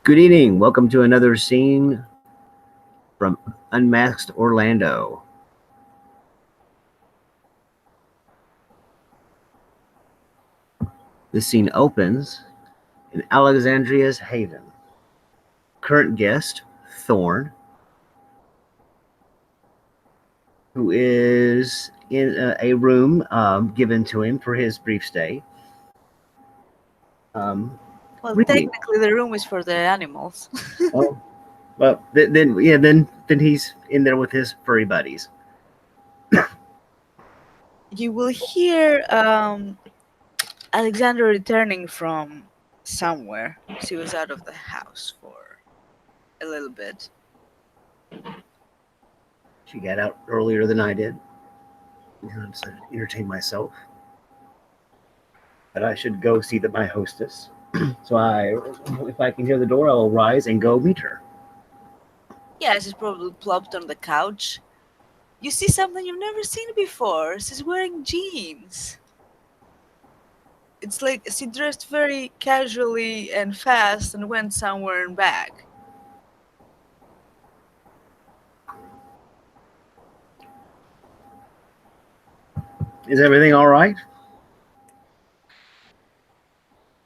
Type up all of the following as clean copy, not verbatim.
Good evening. Welcome to another scene from Unmasked Orlando. This scene opens in Alexandria's Haven. Current guest, Thorn, who is in a room given to him for his brief stay, um, Well, reading. technically, the room is for the animals. Oh, well, then he's in there with his furry buddies. You will hear Alexandra returning from somewhere. She was out of the house for a little bit. She got out earlier than I did. I decided to entertain myself, but I should go see my hostess. If I can hear the door, I will rise and go meet her. Yeah, she's probably plopped on the couch. You see something you've never seen before. She's wearing jeans. It's like she dressed very casually and fast and went somewhere and back. Is everything all right?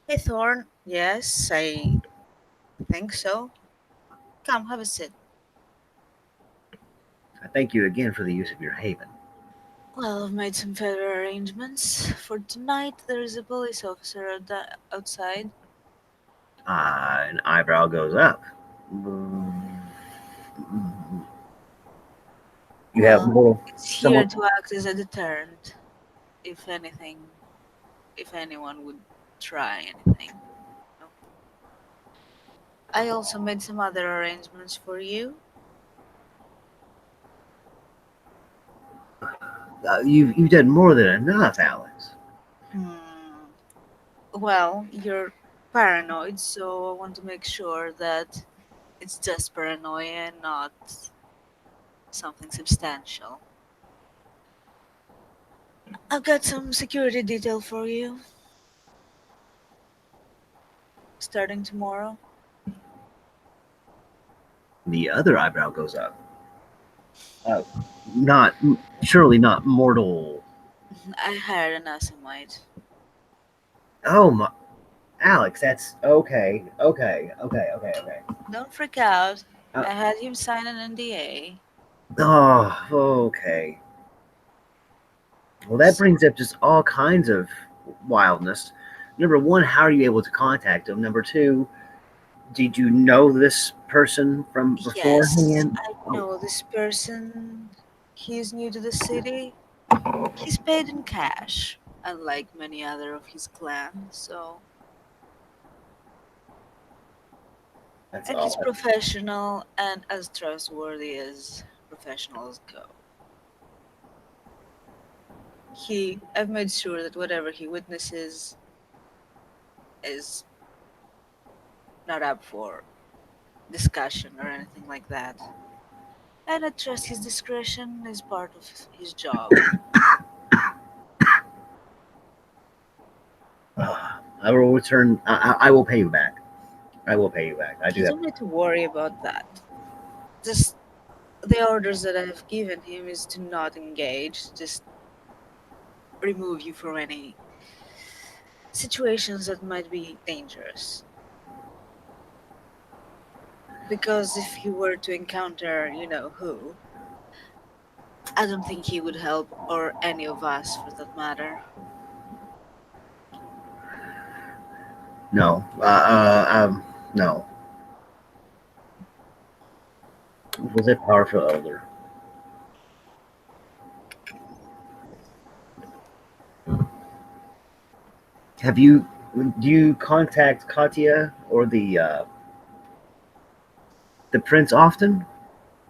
Hey, Thorn. Yes, I think so. Come, have a sit. I thank you again for the use of your haven. Well, I've made some further arrangements. For tonight, there is a police officer outside. An eyebrow goes up. You have Well, more it's here someone. to act as a deterrent, if anything, if anyone would try anything. No. I also made some other arrangements for you. You've done more than enough, Alex. Hmm. Well, you're paranoid, so I want to make sure that it's just paranoia and not something substantial. I've got some security detail for you starting tomorrow. The other eyebrow goes up. Uh, not surely not mortal. I hired an Asimite. Oh my, Alex. That's okay. Okay. Don't freak out. Uh, I had him sign an NDA. oh, okay. Well, that So, brings up just all kinds of wildness. Number one, how are you able to contact him? Number two, did you know this person from yes, beforehand? I Oh, know this person. He's new to the city. He's paid in cash, unlike many other of his clan, that's and he's odd. professional and as trustworthy as professionals go. I've made sure that whatever he witnesses is not up for discussion or anything like that. And I trust his discretion is part of his job. I will return. I will pay you back. I will pay you back. I do You that. don't need to worry about that. Just the orders that I've given him is to not engage, just remove you from any situations that might be dangerous. Because if he were to encounter, you know who, I don't think he would help, or any of us for that matter. No. No. It was a powerful elder. Have you? Do you contact Katya or the prince often?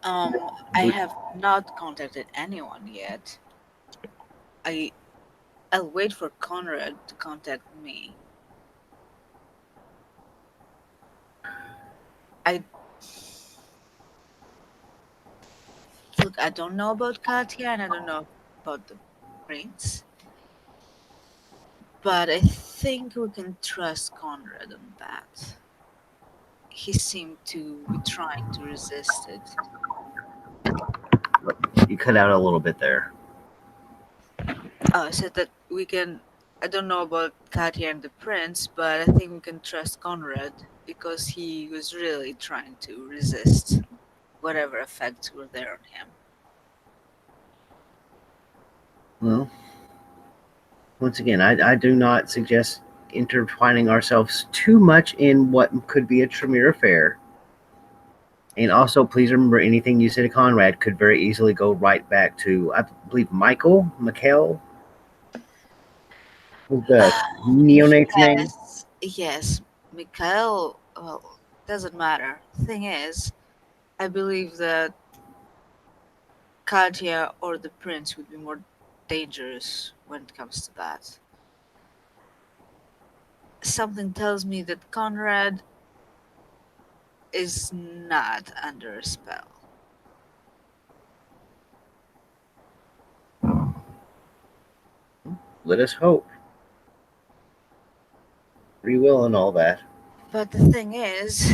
I have not contacted anyone yet. I I'll wait for Conrad to contact me. I Look, I don't know about Katya and I don't know about the prince, but I think we can trust Conrad on that. he seemed to be trying to resist it. You cut out a little bit there. I said that we can. I don't know about Katya and the prince, but I think we can trust Conrad because he was really trying to resist whatever effects were there on him. Well, once again, I do not suggest intertwining ourselves too much in what could be a Tremere affair. And also, please remember anything you say to Conrad could very easily go right back to, I believe, Mikhail, who's the neonate's name. Yes, Mikhail. Well, doesn't matter. Thing is, I believe that Katya or the prince would be more dangerous when it comes to that. Something tells me that Conrad is not under a spell. Let us hope. Free will and all that. But the thing is,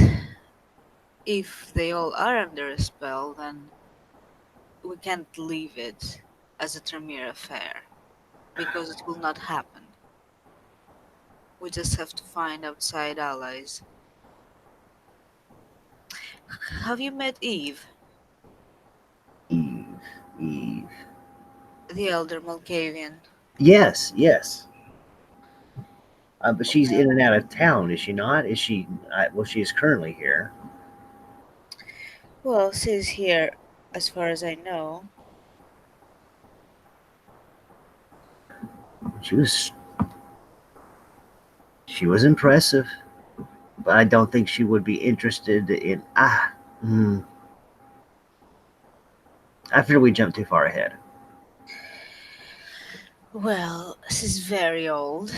if they all are under a spell, then we can't leave it as a Tremere affair because it will not happen. We just have to find outside allies. Have you met Eve, Eve. Eve. the elder Malkavian? Yes, yes. But she's Okay. in and out of town, is she not? Is she? Well, she is currently here. Well, she's here, as far as I know. She was. She was impressive, but I don't think she would be interested in. Mm, I fear we jumped too far ahead. Well, she's very old.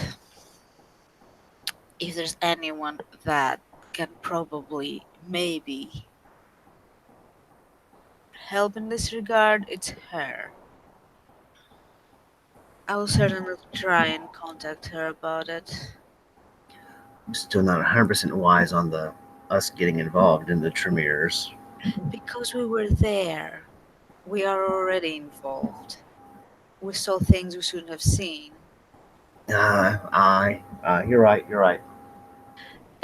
If there's anyone that can probably, maybe, help in this regard, it's her. I will certainly try and contact her about it. I'm still not 100% wise on the us getting involved in the Tremors. Because we were there, we are already involved. We saw things we shouldn't have seen. You're right. You're right.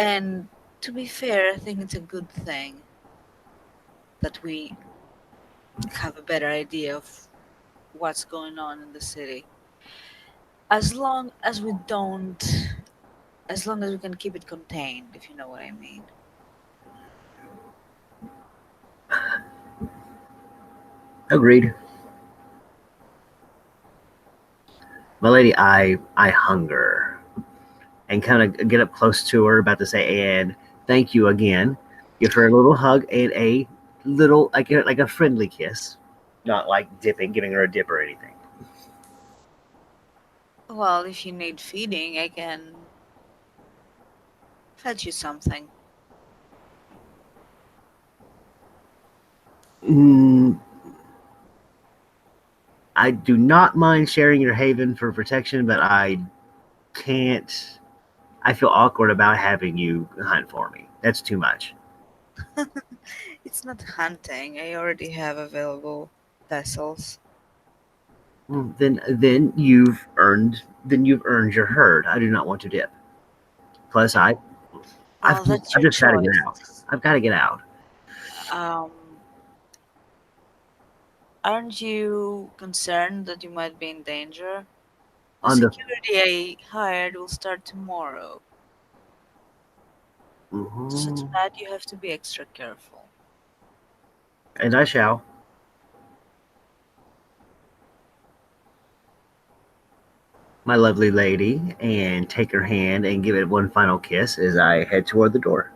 And to be fair, I think it's a good thing that we have a better idea of what's going on in the city. As long as we don't, as long as we can keep it contained, if you know what I mean. Agreed. My lady, I hunger. And kind of get up close to her, about to say, and thank you again. Give her a little hug and a little, like a friendly kiss, not like dipping, giving her a dip or anything. Well, if you need feeding, I can fetch you something. Mm, I do not mind sharing your haven for protection, but I can't. I feel awkward about having you hunt for me. That's too much. It's not hunting. I already have available vessels. Then you've earned your herd. I do not want to dip. Plus, Well, that's I've your just got to get out. choice. I've got to get out. Um, aren't you concerned that you might be in danger? The On the security I hired will start tomorrow, so Mhm. tonight you have to be extra careful. And I shall. My lovely lady, and take her hand and give it one final kiss as I head toward the door.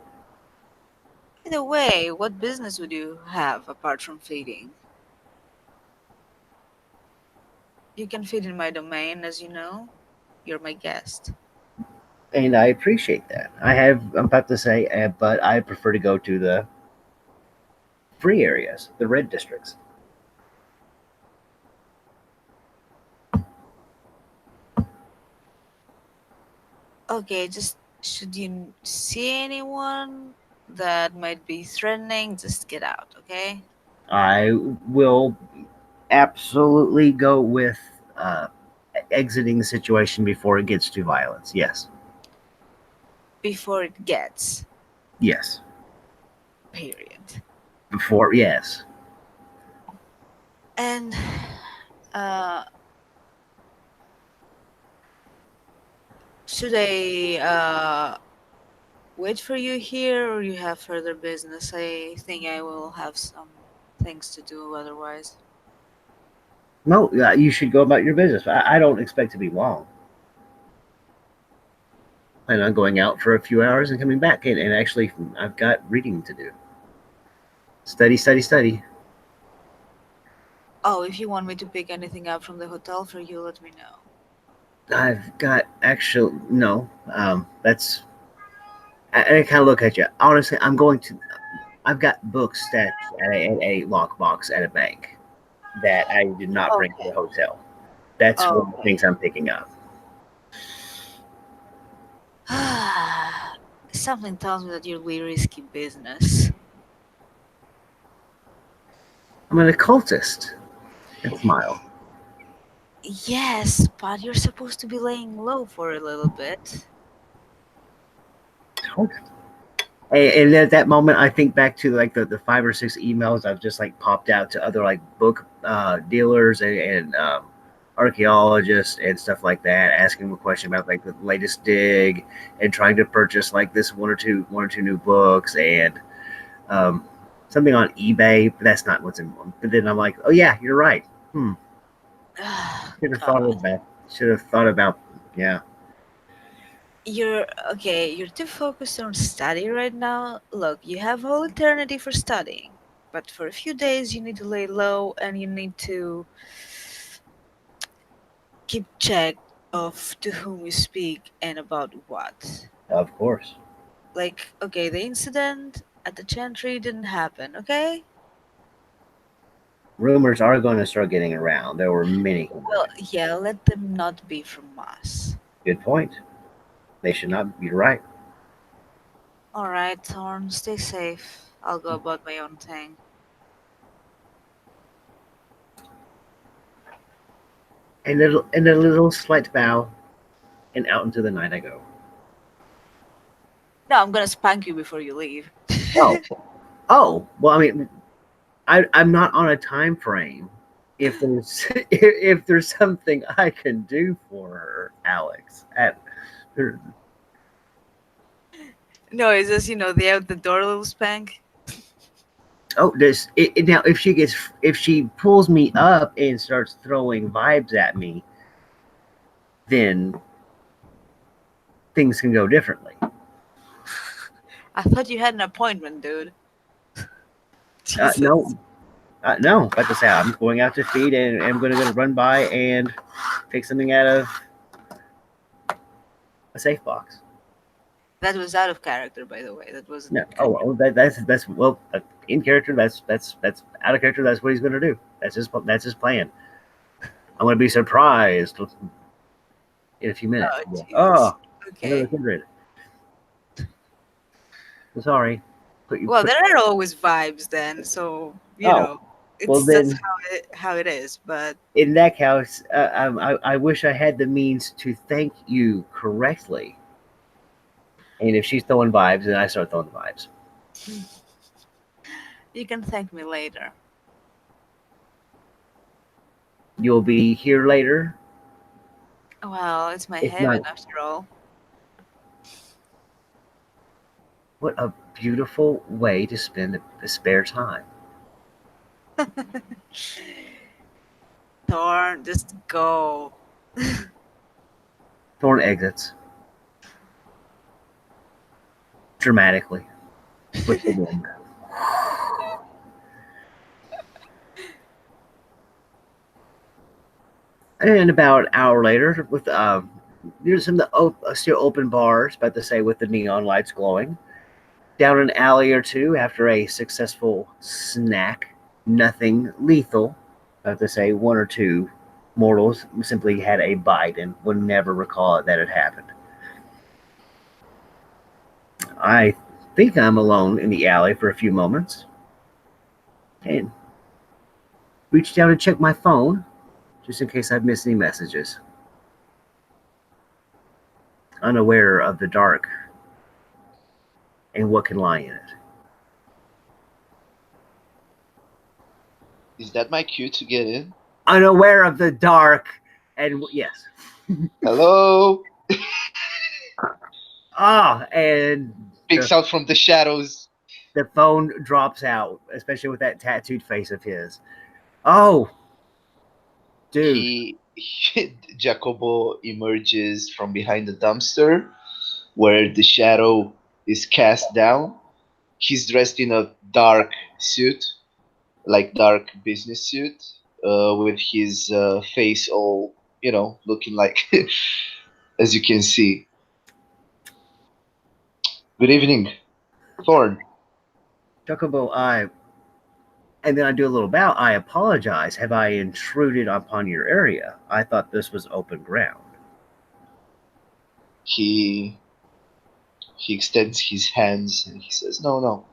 Either way, what business would you have apart from feeding? You can feed in my domain, as you know. You're my guest. And I appreciate that. I'm about to say, but I prefer to go to the free areas, the red districts. Okay, just should you see anyone? that might be threatening, just get out, okay? I will absolutely go with uh, exiting the situation before it gets to violence. Yes. Before it gets, Yes. period. Before, yes. And uh, should I wait for you here or you have further business? I think I will have some things to do otherwise. No, you should go about your business. I don't expect to be long. Plan on going out for a few hours and coming back. And actually, I've got reading to do. Study, study, study. Oh, if you want me to pick anything up from the hotel for you, let me know. I've got actual no. That's I kind of look at you. Honestly, I'm going to. I've got books stashed at a lockbox at a bank that I did not bring to the Okay. hotel. That's one of the Okay. things I'm picking up. Something tells me that you're really risky business. I'm an occultist. And smile. Yes, but you're supposed to be laying low for a little bit. And at that moment, I think back to like the 5 or 6 emails I've just like popped out to other like book dealers and archaeologists and stuff like that, asking them a question about like the latest dig and trying to purchase like this one or two new books and um, something on eBay. But that's not what's in one. But then I'm like, oh yeah, you're right. Hmm. Should have thought God. of that. Should have thought about yeah. You're okay, you're too focused on study right now. Look, you have whole eternity for studying. But for a few days you need to lay low and you need to keep check of to whom you speak and about what. Of course. Like, okay, the incident at the chantry didn't happen, okay? Rumors are going to start getting around. There were many Well, rumors. yeah, let them not be from us. Good point. They should not. You're right. Alright, Thorn, stay safe. I'll go about my own thing. And a little slight bow, and out into the night I go. No, I'm gonna spank you before you leave. Oh, oh. Well, I mean, I'm not on a time frame. If there's if there's something I can do for her, Alex, No, it's just, the out the door little spank. oh, now if she pulls me up and starts throwing vibes at me, then things can go differently. I thought you had an appointment, dude. Jesus. No, no. Like I say, I'm going out to feed, and I'm gonna run by and take something out of a safe box. That was out of character, by the way. That wasn't No. in Oh, character. well, that's well in character. That's out of character. That's what he's going to do. That's his plan. I'm going to be surprised in a few minutes. Oh, Yeah. Jesus. Oh, another Okay. kindred. Sorry. Put you Well, put. there are always vibes then, so, Oh, well it's just then. how it is, but In that case, I wish I had the means to thank you correctly. And if she's throwing vibes, then I start throwing the vibes. you can thank me later. You'll be here later. Well, it's my If heaven not, after all. what a beautiful way to spend the spare time. Thorn, just go. Thorn exits dramatically with the wind. And about an hour later, with there's some of the still open bars, about to say with the neon lights glowing, down an alley or two after a successful snack, nothing lethal. About to say one or two mortals simply had a bite and would never recall that it happened. I think I'm alone in the alley for a few moments and reach down to check my phone just in case I've missed any messages. Unaware of the dark and what can lie in it. Is that my cue to get in? Unaware of the dark and yes. Hello? And Speaks out from the shadows. the phone drops out, especially with that tattooed face of his. Oh, dude. Jacobo emerges from behind the dumpster where the shadow is cast down. He's dressed in a dark suit, like dark business suit, with his face all, looking like, as you can see. Good evening, Thorn. Chocobo, and then I do a little bow. I apologize. Have I intruded upon your area? I thought this was open ground. He extends his hands and he says, "No, no,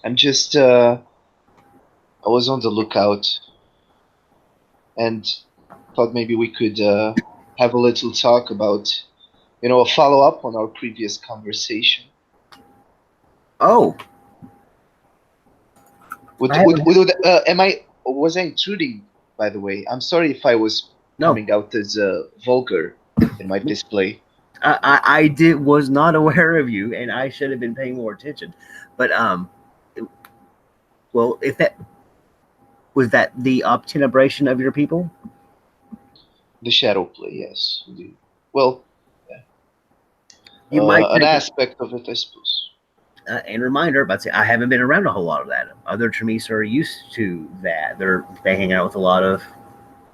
I'm just I was on the lookout and thought maybe we could have a little talk about, a follow up on our previous conversation." Oh, Was I intruding, by the way? I'm sorry if I was no. coming out as vulgar in my display. I was not aware of you, and I should have been paying more attention. But well, if that was that the obtenebration of your people, The shadow play, yes. Well, you might an take aspect of it, I suppose. and reminder, but say I haven't been around a whole lot of that. Other Tremise are used to that. They hang out with a lot of.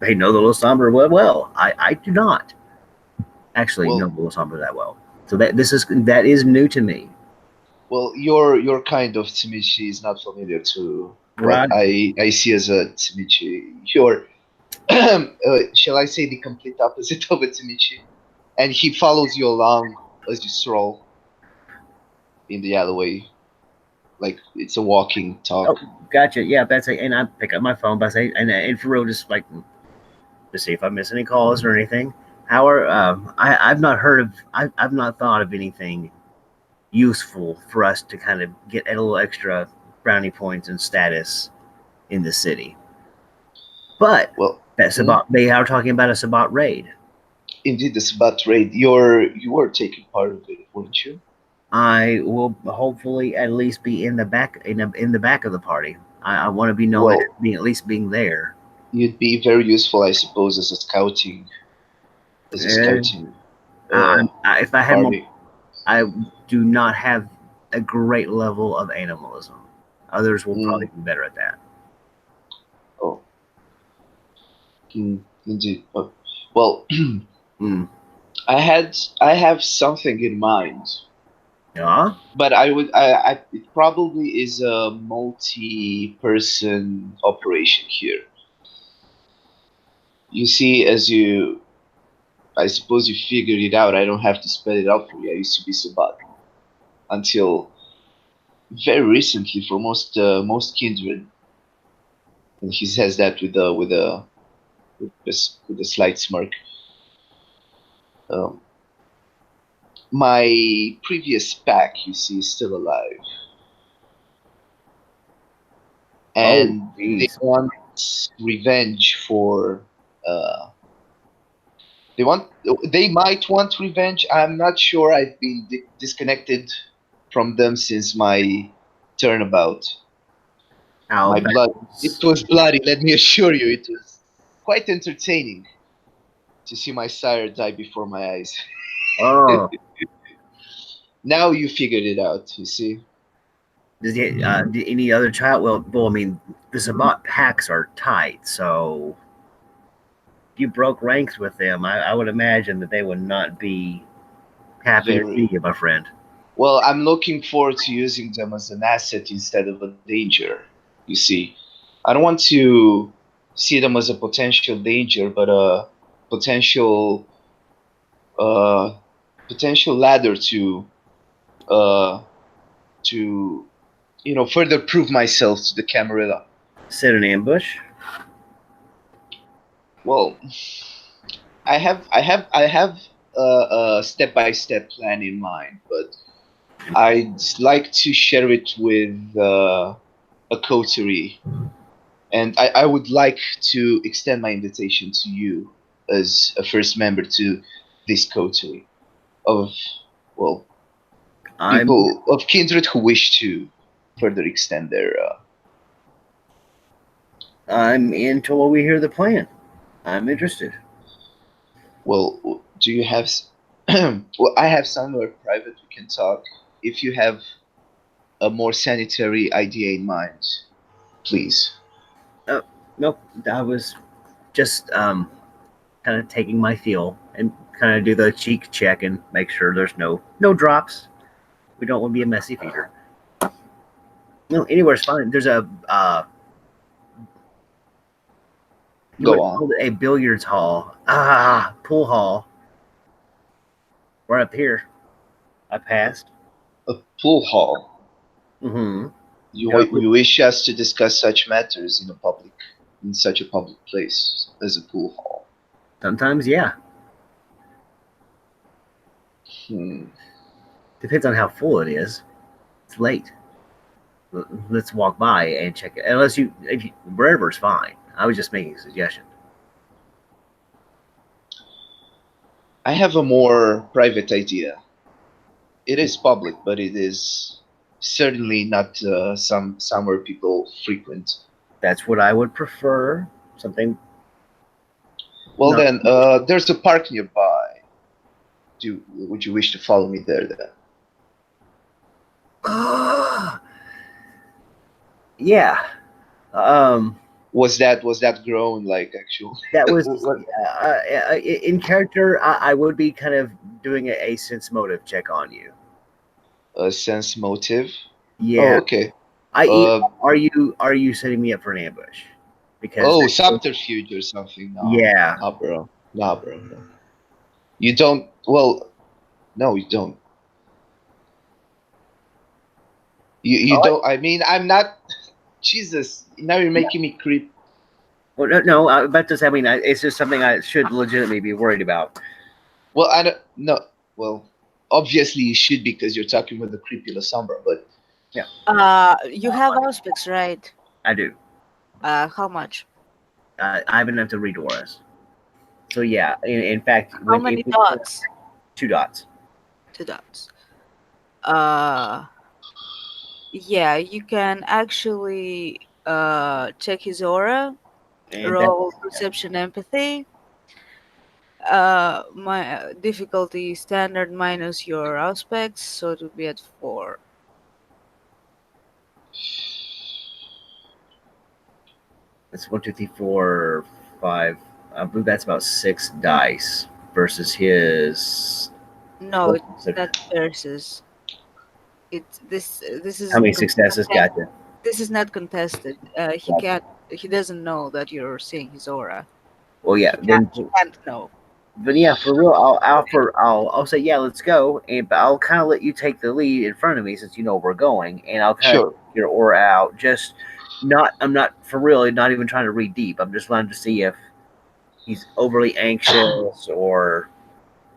They know the little somber well. I do not actually know Well, the little somber that well. So that is new to me. well, your kind of Tsimichi is not familiar to what Right. I see as a Tsimichi. Your shall I say the complete opposite of a Tsimichi? And he follows you along as you stroll in the alleyway, like it's a walking talk. Oh, gotcha. Yeah, that's it. And I pick up my phone by saying, and for real, just like to see if I miss any calls or anything. However, I've not heard of, I've not thought of anything useful for us to kind of get a little extra brownie points and status in the city. But Well, that Sabat, they are talking about a Sabat raid. indeed, the Sabat raid. You were taking part of it, weren't you? I will hopefully at least be in the back in the back of the party. I want to be known Well, as being at least being there. you'd be very useful, I suppose, as a Uh, scouting uh, if I had more, party. I do not have a great level of animalism. Others will probably Mm, be better at that. oh, indeed. Well, Mm. I have something in mind, Yeah. but it probably is a multi-person operation here. You see, I suppose you figured it out. I don't have to spell it out for you. I used to be Sabat until very recently for most kindred, and he says that with a slight smirk. Um, my previous pack, you see, is still alive, Oh, and they jeez. want revenge for. Uh, they might want revenge. I'm not sure. I've been disconnected from them since my turnabout. How My that blood, it was. was bloody. Let me assure you, it was quite entertaining to see my sire die before my eyes. Oh, Now you figured it out. You see. did any other child? Well, I mean, the Sabat packs are tight, so if you broke ranks with them, I would imagine that they would not be happy to see Very you, my friend. well. I'm looking forward to using them as an asset instead of a danger. You see, I don't want to see them as a potential danger, but a potential uh, potential ladder to uh, to further prove myself to the Camarilla. Set an ambush. Well, I have a step-by-step plan in mind, but I'd like to share it with a coterie, and I would like to extend my invitation to you as a first member to this coterie of, well, I'm people of kindred who wish to further extend their. I'm in till we hear the plan. I'm interested. Well, do you have? Well, I have somewhere private we can talk. If you have a more sanitary idea in mind, please. Nope. I was just kind of taking my feel and kind of do the cheek check and make sure there's no drops. We don't want to be a messy feeder. No, anywhere's fine. There's a you Go would on. call it a billiards hall. Pool hall. Right up here. I passed. A pool hall. Mm-hmm. You wish us to discuss such matters in such a public place as a pool hall. Sometimes, yeah. Hmm. Depends on how full it is. It's late. Let's walk by and check it. Unless if you, wherever's fine. I was just making a suggestion. I have a more private idea. It is public, but it is certainly not somewhere people frequent. That's what I would prefer. Something. Well, Not. then, there's a park nearby. Would you wish to follow me there then? Yeah. Was that grown like actual? That was in character. I would be kind of doing a sense motive check on you. A sense motive? Yeah. Oh, okay. I.e., Uh, are you setting me up for an ambush? Because oh, subterfuge or something. No, yeah, nah, bro. Nah, bro. No. You don't. Well, no, you don't. You oh, don't. I mean, I'm not. Jesus, now you're making me creep. well, no, about to say. I mean, it's just something I should legitimately be worried about. Well, I don't. No. Well, obviously you should because you're talking with the creepy Lasombra, but You have auspics, right? I do. How much? I have enough to read auras. So yeah, in fact, How many dots? 2 dots. 2 dots. Yeah, you can actually check his aura, And roll that's perception empathy. My difficulty standard minus your aspects, so it would be at 4. that's 1, 2, 3, 4, 5. I believe that's about 6 dice versus his. No, that versus. This is How many successes? Gotcha. this is not contested. He Gotcha. can't. He doesn't know that you're seeing his aura. Well, yeah. Then, He can't know. but yeah, for real, I'll say yeah, let's go, and but I'll kind of let you take the lead in front of me since you know we're going, and I'll kind of sure. your aura out. Just not. I'm not for real. Not even trying to read deep. I'm just wanting to see if he's overly anxious or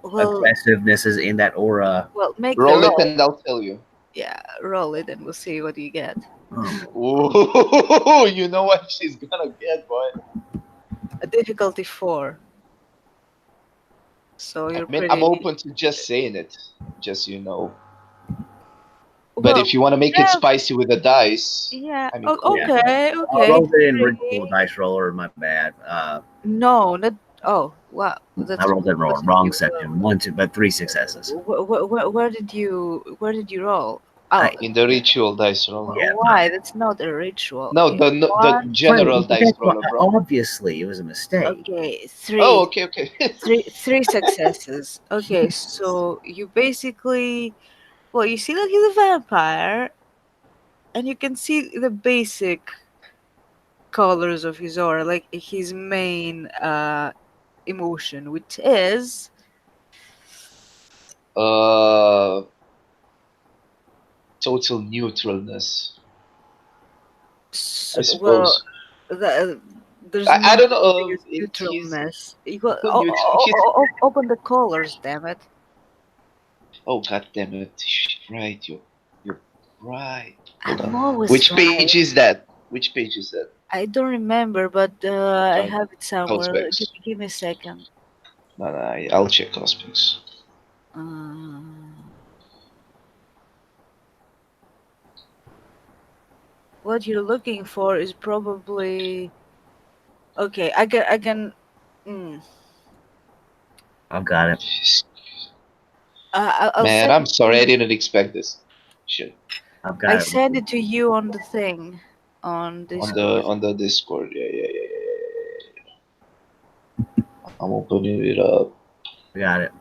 Well, aggressiveness is in that aura. make the Roll it roll. and I'll tell you. Yeah, roll it, and we'll see what you get. Ooh, you know what she's gonna get, boy. A difficulty 4. So I you're mean, pretty I'm open to just saying it, just But well. if you want to make it Yeah, spicy with the dice, yeah. I mean, cool. Yeah. Okay, I okay. rolled it in ritual 3. dice roller. My bad. No, not. Oh, wow. I That's rolled it what wrong. did Wrong you. section. 1, 2, but 3 successes. Where did you roll? Oh, I, In the ritual dice roller. yeah. why? That's not a ritual. No, Okay, the 1. general Right. dice That's why, roller, bro. obviously, it was a mistake. Okay, Oh, 3. okay, okay. Three successes. Okay, so you basically, well, you see that he's a vampire, and you can see the basic colors of his aura, like his main emotion, which is uh, total neutralness, I Well, suppose. there's I no don't such know. thing as It he's neutralness. You got not neutral. He's open the colors, damn it. oh god damn it! Right, you're right. Hold I'm on. always Which right. page is that? Which page is that? I don't remember, but I Fine. have it somewhere. Auspex. Give me a second. No, no, I'll check Auspex. Uh, what you're looking for is probably okay. I can. Mm, I've got it. I'll Man, send I'm it to sorry. I you. didn't expect this. Shit. I've I got it. send it to you on the thing on Discord. On the Discord. Yeah, yeah, yeah, yeah, yeah, yeah. I'm opening it up. I got it.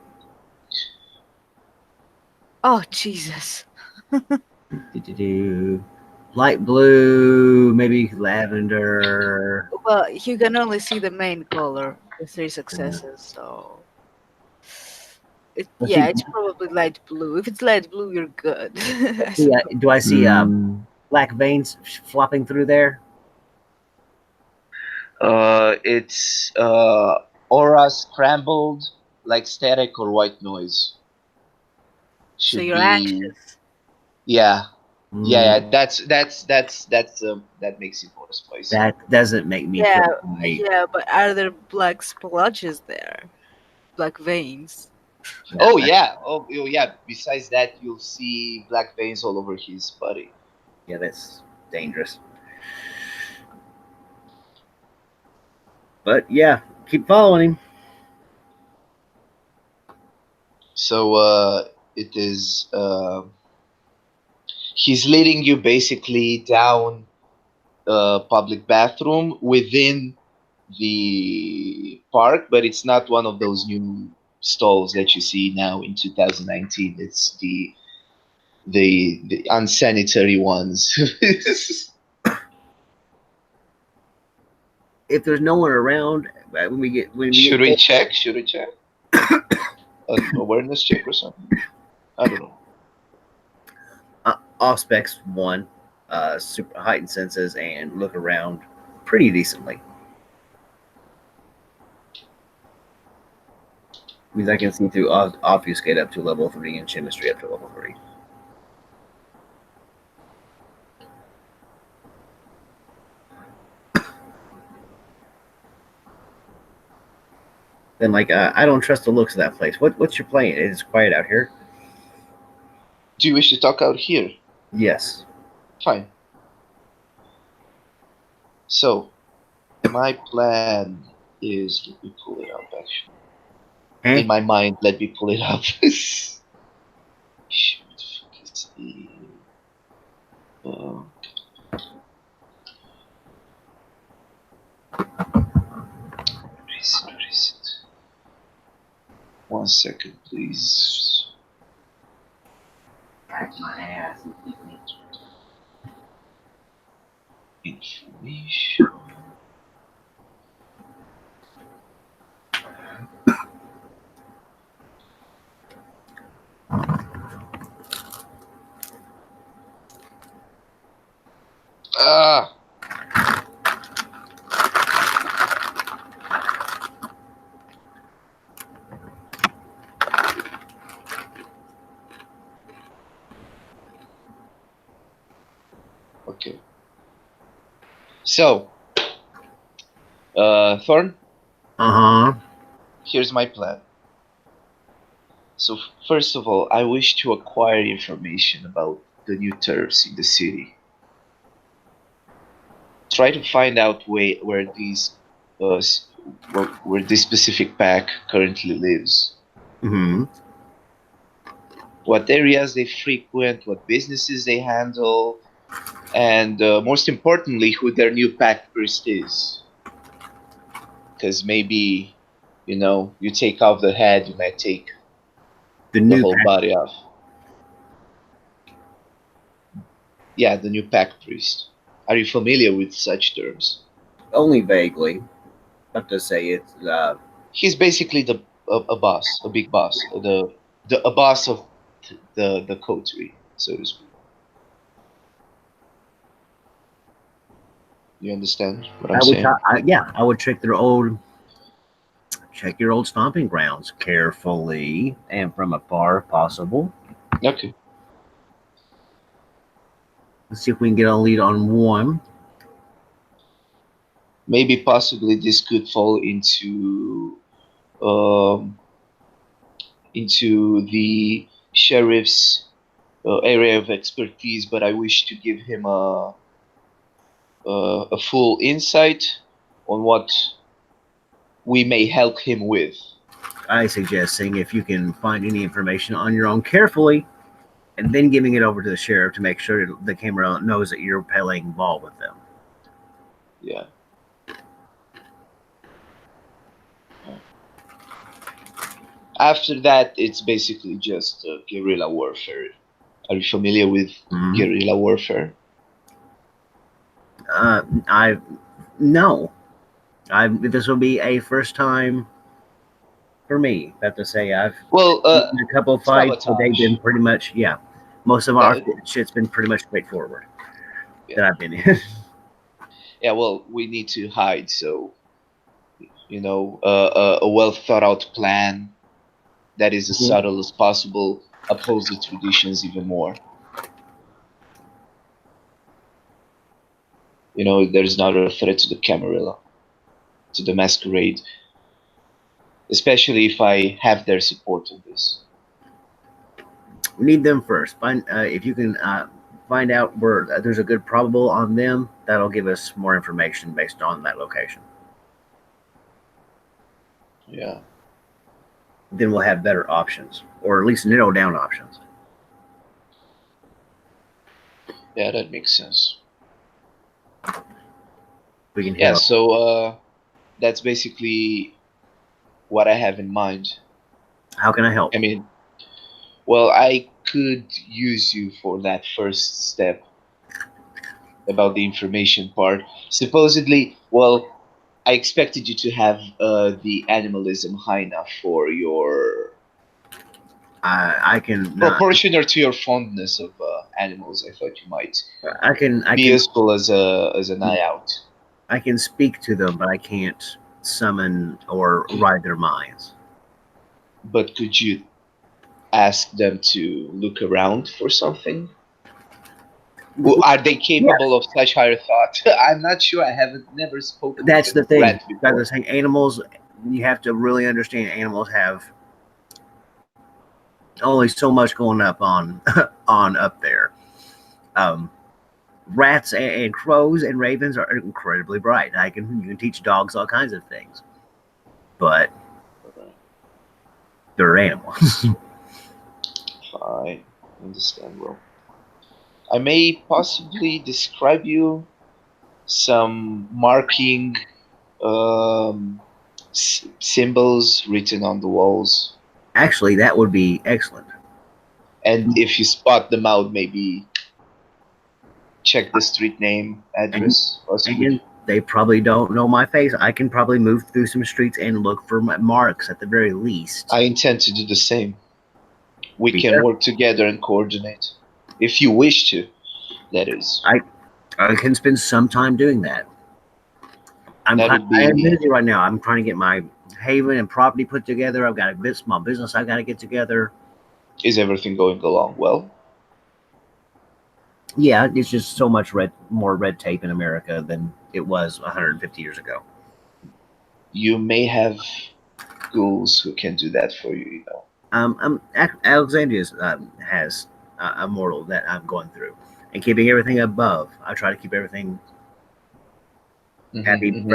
Oh Jesus! Do-do-do. Light blue, maybe lavender. Well, you can only see the main color, the three Yeah. successes. So Let's see. yeah, it's probably light blue. If it's light blue, you're good. I See, suppose. do I see black veins flopping through there? It's aura scrambled like static or white noise. So Should you're be anxious. yeah, yeah, yeah. Mm, That makes it more spicy. that doesn't make me Yeah, feel great. yeah, but are there black splotches there? Black veins? Yeah, Oh yeah, oh yeah. Besides that, you'll see black veins all over his body. yeah, that's dangerous. But yeah, keep following him. So it is. He's leading you basically down a public bathroom within the park, but it's not one of those new stalls that you see now in 2019. It's the unsanitary ones. If there's no one around, when we Should get we close, check? Should we check an awareness check or something? I don't know. off specs one, super heightened senses, and look around pretty decently. Means I can see through obfuscate up to level 3 and chemistry up to level 3. Then I don't trust the looks of that place. What's your plan? It's quiet out here. Do you wish to talk out here? Yes. Fine. So, my plan is let me pull it up actually. Huh? In my mind, let me pull it up. Shit, what the fuck is the uh, where is it? Where is it? 1 second, please. My ass. Information. Ah, okay. So, Thorn, Uh huh. here's my plan. So, first of all, I wish to acquire information about the new turfs in the city. Try to find out where these where this specific pack currently lives, Hmm. what areas they frequent, what businesses they handle, and most importantly, who their new pack priest is. Because maybe, you take off the head, you might take The the new whole pack. body off. Yeah, the new pack priest. Are you familiar with such terms? Only vaguely. Not to say it's He's basically a boss, a big boss, a boss of the coterie, so to speak. You understand what I I'm would, saying? yeah, I would check your old stomping grounds carefully and from afar if possible. Okay. Let's see if we can get a lead on one. Maybe possibly this could fall um, into the sheriff's area of expertise, but I wish to give him a full insight on what we may help him with. I suggest seeing if you can find any information on your own carefully and then giving it over to the sheriff to make sure the camera knows that you're playing ball with them. Yeah. After that, it's basically just guerrilla warfare. Are you familiar with Mhm. guerrilla warfare? I no, this will be a first time for me. I have to say I've Well, been in a couple of fights, but they've been sabotage. pretty much yeah. Most of our That, shit's been pretty much straightforward yeah. that I've been in. Yeah. Well, we need to hide, so a well thought out plan that is as subtle as possible upholds the traditions even more. There's not a threat to the Camarilla, to the masquerade, especially if I have their support on this. We need them first. Find if you can find out where there's a good probable on them. That'll give us more information based on that location. Yeah. Then we'll have better options, or at least narrow down options. Yeah, that makes sense. We can hit Yeah, on. so that's basically what I have in mind. How can I help? I mean, well, I could use you for that first step about the information part. Supposedly, well, I expected you to have the animalism high enough for your I can proportional to your fondness of animals. I thought you might I be can useful as an eye out. I can speak to them, but I can't summon or ride their minds. But could you ask them to look around for something? Well, are they Yes, capable of such higher thought? I'm not sure. I haven't never spoken with that's the a thing. rat Like I was before. saying, animals. You have to really understand. Animals have only so much going up on on up there. Um, Rats and crows and ravens are incredibly bright. You can teach dogs all kinds of things, but they're animals. Fine, understandable. I may possibly describe you some marking symbols written on the walls, Actually, that would be excellent. and if you spot them out, maybe check the street name, And address, possibly. again, they probably don't know my face. I can probably move through some streets and look for my marks at the very least. I intend to do the same. We Be can careful. work together and coordinate, if you wish to. That is. I can spend some time doing that. That would I am be busy right now. I'm trying to get my haven and property put together. I've got a bit small business I've got to get together. Is everything going along well? Yeah, it's just so much more red tape in America than it was 150 years ago. You may have ghouls who can do that for you. Alexandria has a mortal that I'm going through, and keeping everything above. I try to keep everything happy, Mm-hmm.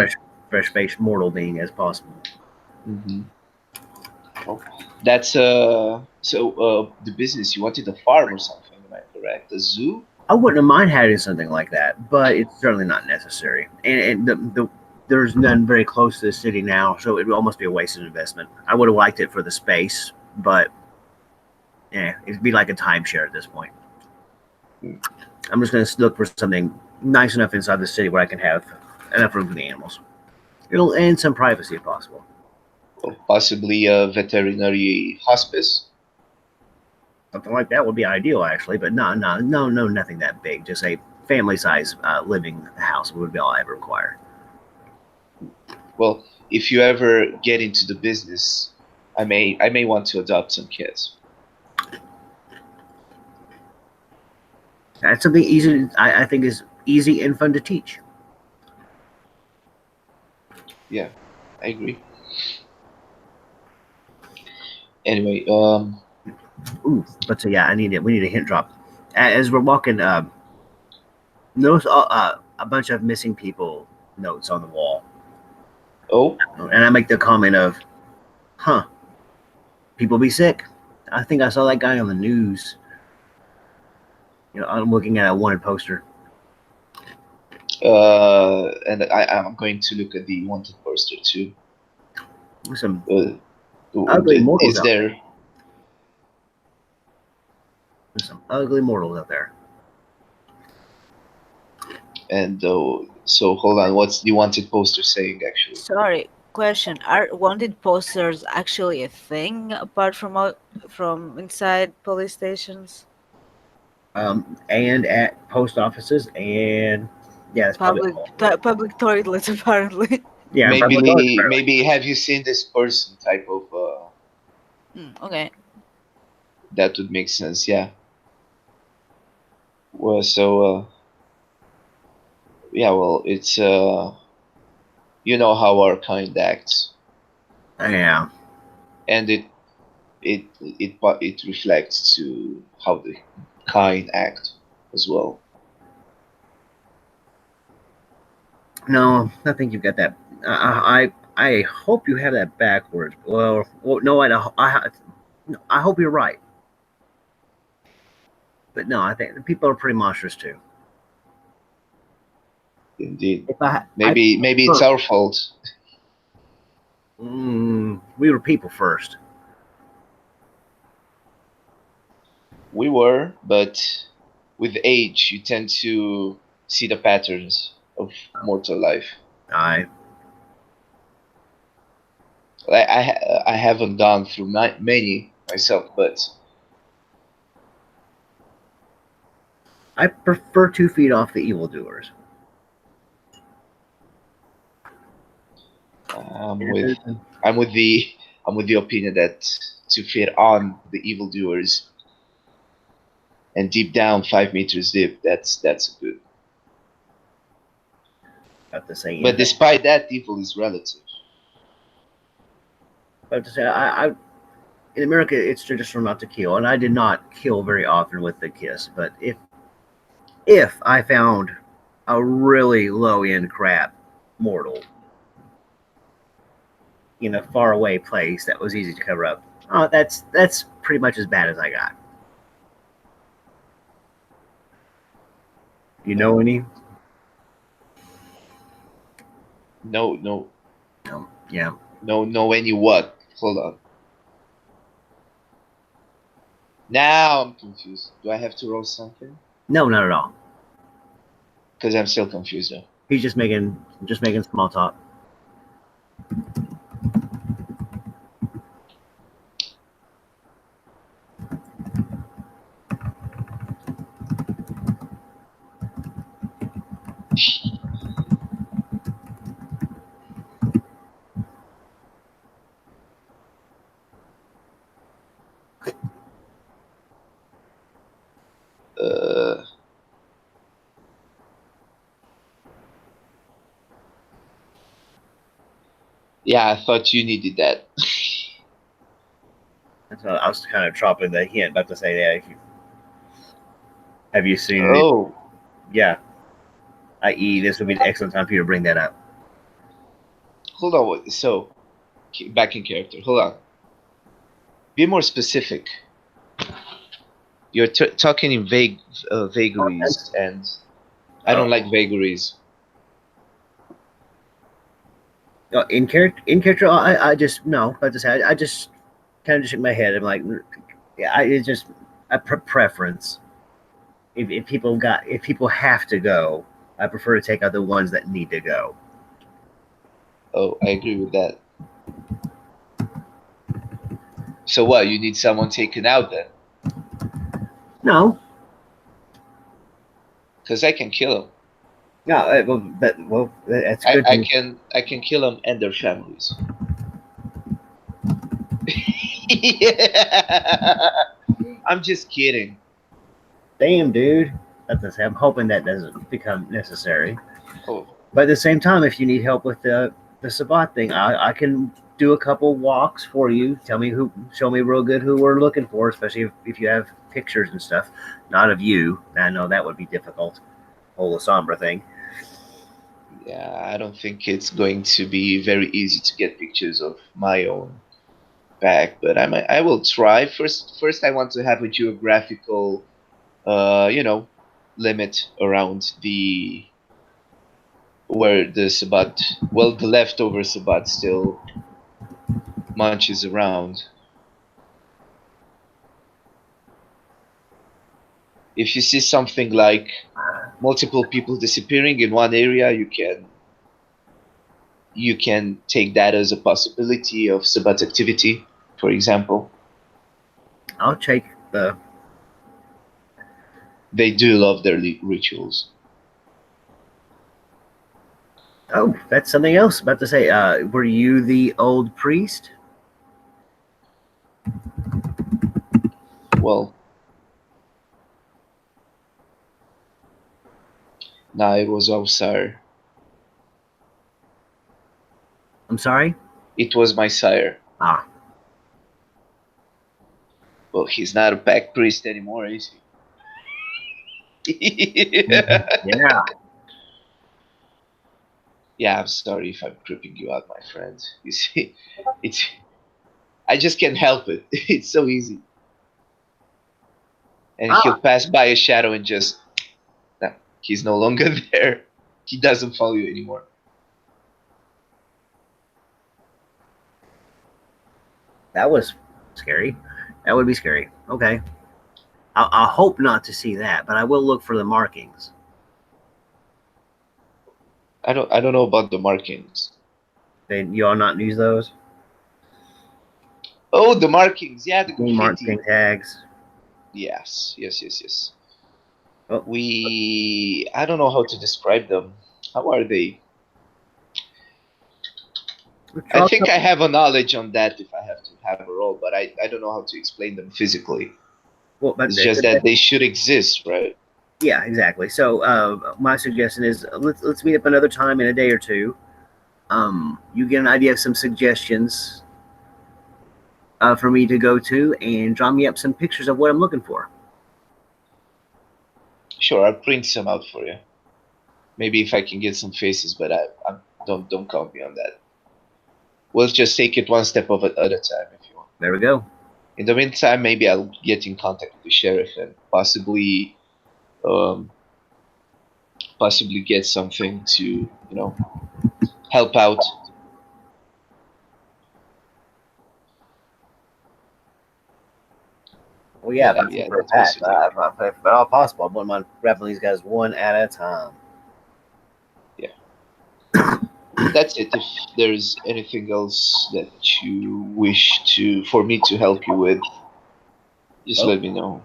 fresh faced mortal being as possible. Mm-hmm. Well, that's the business you wanted a farm or something, am I correct? A zoo? I wouldn't have mind having something like that, but it's certainly not necessary. And there's none very close to the city now, so it would almost be a wasted investment. I would have liked it for the space, but yeah, it'd be like a timeshare at this point. I'm just going to look for something nice enough inside the city where I can have enough room for the animals. It'll and some privacy if possible. Or possibly a veterinary hospice? Something like that would be ideal, actually. But no, nothing that big. Just a family size living house would be all I ever require. Well, if you ever get into the business, I may want to adopt some kids. That's something easy. I think is easy and fun to teach. Yeah, I agree. Anyway, Ooh, but so yeah, I need it. We need a hint drop. As we're walking, notice a bunch of missing people notes on the wall, oh, and I make the comment of, "Huh, people be sick." I think I saw that guy on the news. I'm looking at a wanted poster. and I'm going to look at the wanted poster too. There's some Uh, ugly mortals is out there. there? There's some ugly mortals out there. And so hold on, what's the wanted poster saying actually? Sorry, question. Are wanted posters actually a thing apart from inside police stations? And at post offices, and yeah, that's probably all. Public toilets apparently. Yeah, and public toilets, apparently. Maybe have you seen this person type of Okay. that would make sense, yeah. Well, so yeah, well, it's you know how our kind acts, Yeah. and it reflects to how the kind act as well. No, I think you've got that. I hope you have that backwards. Well, no, I hope you're right. But no, I think people are pretty monstrous too. Indeed. If Maybe it's our fault. We were people first. We were, but with age, you tend to see the patterns of mortal life. I I haven't gone through many myself, but prefer 2 feet off the evildoers. I'm with the opinion that to feed on the evildoers and deep down 5 meters deep, that's good. About to say, But despite that, evil is relative. about to say, in America, it's traditional not to kill, and I did not kill very often with the kiss. But if I found a really low end crap mortal in a far away place that was easy to cover up, that's pretty much as bad as I got. You know any? No. Yeah. No, any what? Hold on. Now I'm confused. Do I have to roll something? No, not at all. Because I'm still confused though. He's just making small talk. Yeah, I thought you needed that. So I was kind of dropping the hint, about to say that. Have you seen it? Oh, Yeah. I.e., this would be an excellent time for you to bring that up. hold on. So, back in character. Hold on. Be more specific. You're talking in vagaries, and I don't like vagaries. In character, I just no. About to say, I just kind of just shake my head. I'm like, yeah, it's just a preference. If people have to go, I prefer to take out the ones that need to go. Oh, I agree with that. So what? You need someone taken out then? No, because I can kill them. No, that's good. I can kill them and their families. Yeah. I'm just kidding. Damn, dude. I'm hoping that doesn't become necessary. Oh, But at the same time, if you need help with the Sabbat thing, I can do a couple walks for you. Show me real good who we're looking for, especially if you have pictures and stuff. Not of you. I know that would be difficult. Whole Sombra thing. yeah. I don't think it's going to be very easy to get pictures of my own back, but I will try. First, I want to have a geographical, you know, limit around the where the Sabbat, well, the leftover Sabbat still munches around. If you see something like multiple people disappearing in one area, you can take that as a possibility of Sabbat activity, for example. I'll check the. They do love their rituals. Oh, that's something else. About to say, were you the old priest? Well, nah, it was our sire. I'm sorry. It was my sire. Ah, Well, he's not a pack priest anymore, is he? yeah. Yeah, I'm sorry if I'm creeping you out, my friend. You see, it's I just can't help it. It's so easy. And Ah, he'll pass by a shadow and just, nah, he's no longer there. He doesn't follow you anymore. that was scary. That would be scary. Okay. I hope not to see that, but I will look for the markings. I don't know about the markings. You all not use those? Oh, the markings. Yeah, the Marking graffiti. tags. Yes, yes, yes, yes. Oh, I don't know how to describe them. How are they? I draw a think couple. I have a knowledge on that if I have to have a role, but I don't know how to explain them physically. Well, but It's just that they should exist, right? yeah, exactly. So my suggestion is let's meet up another time in a day or two. You get an idea of some suggestions for me to go to, and draw me up some pictures of what I'm looking for. Sure, I'll print some out for you. Maybe if I can get some faces, but I don't count me on that. We'll just take it one step at a time if you want. There we go. In the meantime, maybe I'll get in contact with the sheriff and um, possibly get something to help out. Well, yeah, Yeah, if yeah, for a that's pack, basically. if at all possible, I wouldn't mind grabbing these guys one at a time. Yeah. That's it. If there's anything else that you wish for me to help you with, just Well, let me know.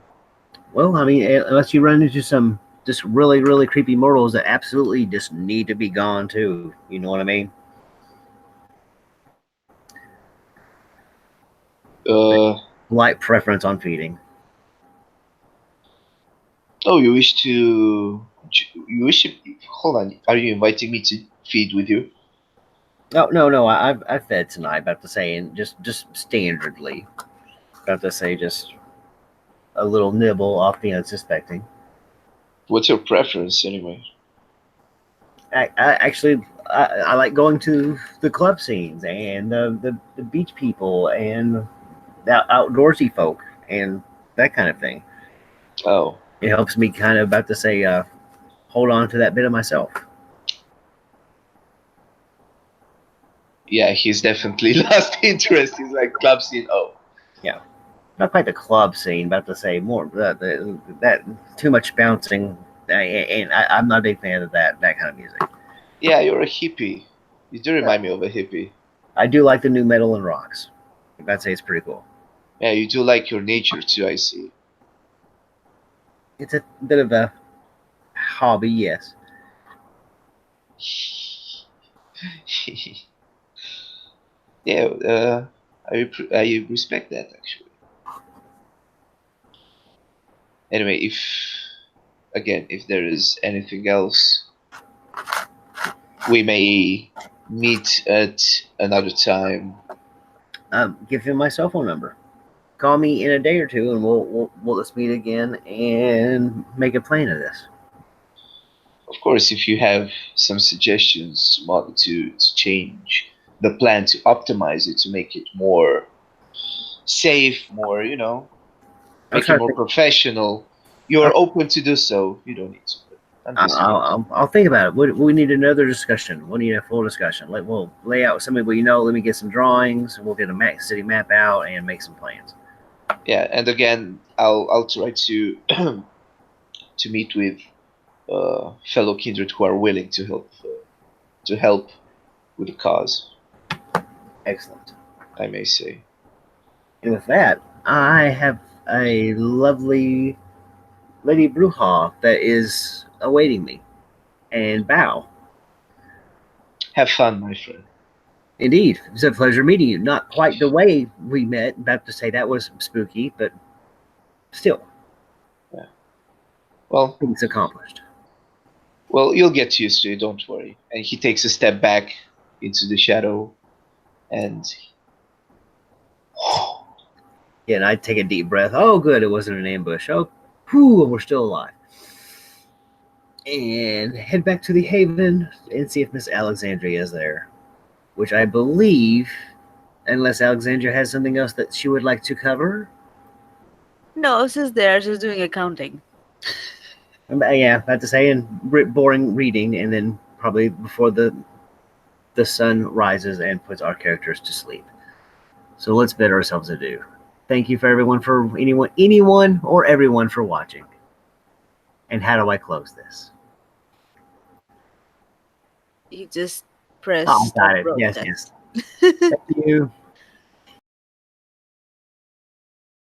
well, I mean, unless you run into some just really, really creepy mortals that absolutely just need to be gone too. You know what I mean? Uh, Light preference on feeding. oh, you wish to, hold on. Are you inviting me to feed with you? Oh no, I fed tonight. About to say, and just standardly. About to say, just a little nibble off the unsuspecting. What's your preference anyway? I like going to the club scenes and the beach people and the outdoorsy folk and that kind of thing. Oh, It helps me kind of about to say hold on to that bit of myself. yeah, he's definitely lost interest. He's like club scene. Oh, Yeah, not quite the club scene, but to say more that too much bouncing, and I'm not a big fan of that kind of music. yeah, you're a hippie. You do remind me of a hippie. I do like the new metal and rocks. I'd say it's pretty cool. Yeah, you do like your nature too. I see. It's a bit of a hobby, yes. Yeah, I respect that actually. Anyway, if there is anything else, we may meet at another time. Give him my cell phone number. Call me in a day or two, and we'll let's meet again and make a plan of this. Of course, if you have some suggestions to change the plan, to optimize it, to make it more safe, more, I'm make it trying to more think. professional, you're open to do so. You don't need to, but I'm just curious. I'll think about it. We need another discussion. We need a full discussion. We'll lay out some of what you know. Let me get some drawings. We'll get a city map out and make some plans. Yeah, and again, I'll try to to meet with fellow kindred who are willing to help with the cause, Excellent. I may say. And with that, I have a lovely Lady Bruja that is awaiting me. And bow. Have fun, my friend. Indeed, it's a pleasure meeting you. Not quite the way we met. About to say that was spooky, but still, Yeah. Well, things accomplished. you'll get used to it. Don't worry. And he takes a step back into the shadow, and Yeah, and I take a deep breath. Oh, good, it wasn't an ambush. Oh, whew, we're still alive. And head back to the Haven and see if Miss Alexandria is there, which I believe, unless Alexandria has something else that she would like to cover. No, she's there. She's doing accounting. Yeah, about to say, and boring reading, and then probably before the sun rises and puts our characters to sleep. So let's bid ourselves adieu. Thank you for anyone or everyone for watching. And how do I close this? You just press Oh, stop got it. Yes, broadcast. yes. Thank you.